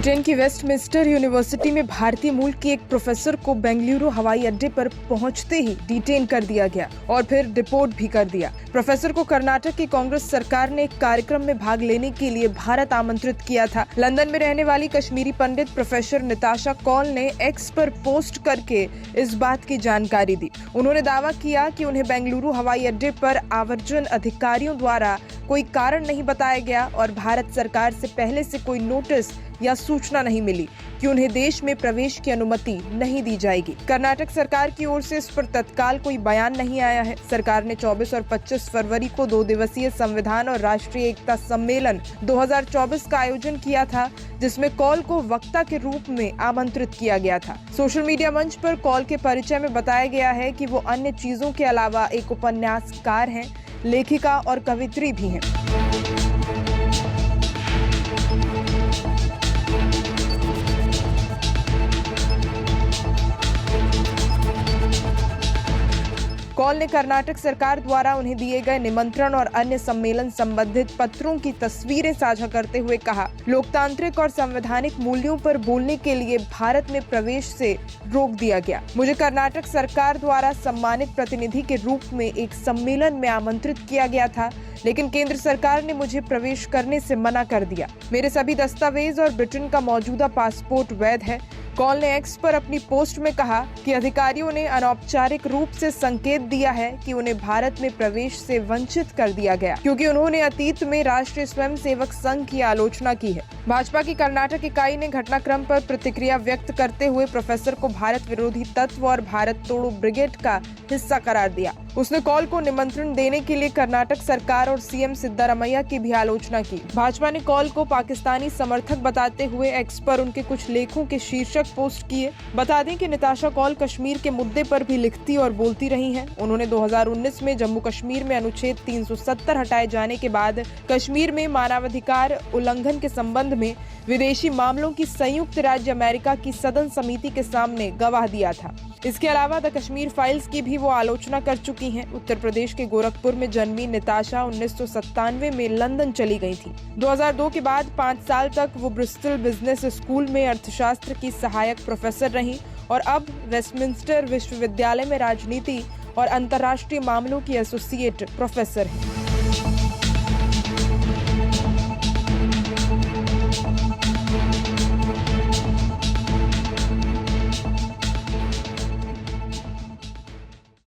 Britain की Westminster university में भारतीय मूल की एक प्रोफेसर को बेंगलुरु हवाई अड्डे पर पहुंचते ही डिटेन कर दिया गया और फिर डिपोर्ट भी कर दिया। प्रोफेसर को कर्नाटक की कांग्रेस सरकार ने एक कार्यक्रम में भाग लेने के लिए भारत आमंत्रित किया था। लंदन में रहने वाली कश्मीरी पंडित प्रोफेसर निताशा कौल ने एक्स पर पोस्ट करके इस बात की जानकारी दी। उन्होंने दावा किया कि उन्हें बेंगलुरु हवाई अड्डे पर आव्रजन अधिकारियों द्वारा कोई कारण नहीं बताया गया और भारत सरकार से पहले से कोई नोटिस या सूचना नहीं मिली कि उन्हें देश में प्रवेश की अनुमति नहीं दी जाएगी। कर्नाटक सरकार की ओर से इस पर तत्काल कोई बयान नहीं आया है। सरकार ने 24 और 25 फरवरी को 2 दिवसीय संविधान और राष्ट्रीय एकता सम्मेलन 2024 का आयोजन किया था, जिसमें कौल को वक्ता के रूप में आमंत्रित किया गया था। सोशल मीडिया मंच पर कौल के परिचय में बताया गया है कि वो अन्य चीजों के अलावा एक उपन्यासकार हैं, लेखिका और कवित्री भी हैं। कौल ने कर्नाटक सरकार द्वारा उन्हें दिए गए निमंत्रण और अन्य सम्मेलन संबंधित पत्रों की तस्वीरें साझा करते हुए कहा, लोकतांत्रिक और संवैधानिक मूल्यों पर बोलने के लिए भारत में प्रवेश से रोक दिया गया। मुझे कर्नाटक सरकार द्वारा सम्मानित प्रतिनिधि के रूप में एक सम्मेलन में आमंत्रित किया गया था, लेकिन केंद्र सरकार ने मुझे प्रवेश करने से मना कर दिया। मेरे सभी दस्तावेज और ब्रिटेन का मौजूदा पासपोर्ट वैध है। कौल ने एक्स पर अपनी पोस्ट में कहा कि अधिकारियों ने अनौपचारिक रूप से संकेत दिया है कि उन्हें भारत में प्रवेश से वंचित कर दिया गया, क्योंकि उन्होंने अतीत में राष्ट्रीय स्वयंसेवक संघ की आलोचना की है। भाजपा की कर्नाटक इकाई ने घटनाक्रम पर प्रतिक्रिया व्यक्त करते हुए प्रोफेसर को भारत विरोधी तत्व और भारत तोड़ो ब्रिगेड का हिस्सा करार दिया। उसने कौल को निमंत्रण देने के लिए कर्नाटक सरकार और सीएम सिद्धारमैया की भी आलोचना की। भाजपा ने कौल को पाकिस्तानी समर्थक बताते हुए एक्स पर उनके कुछ लेखों के शीर्षक पोस्ट किए। बता दें कि निताशा कौल कश्मीर के मुद्दे पर भी लिखती और बोलती रही हैं। उन्होंने 2019 में जम्मू कश्मीर में अनुच्छेद 370 हटाए जाने के बाद कश्मीर में मानवाधिकार उल्लंघन के संबंध में विदेशी मामलों की संयुक्त राज्य अमेरिका की सदन समिति के सामने गवाह दिया था। इसके अलावा द कश्मीर फाइल्स की भी वो आलोचना कर चुकी हैं। उत्तर प्रदेश के गोरखपुर में जन्मी निताशा 1997 में लंदन चली गई थी। 2002 के बाद 5 साल तक वो ब्रिस्टल बिजनेस स्कूल में अर्थशास्त्र की सहायक प्रोफेसर रहीं और अब वेस्टमिंस्टर विश्वविद्यालय में राजनीति और अंतर्राष्ट्रीय मामलों की एसोसिएट प्रोफेसर हैं।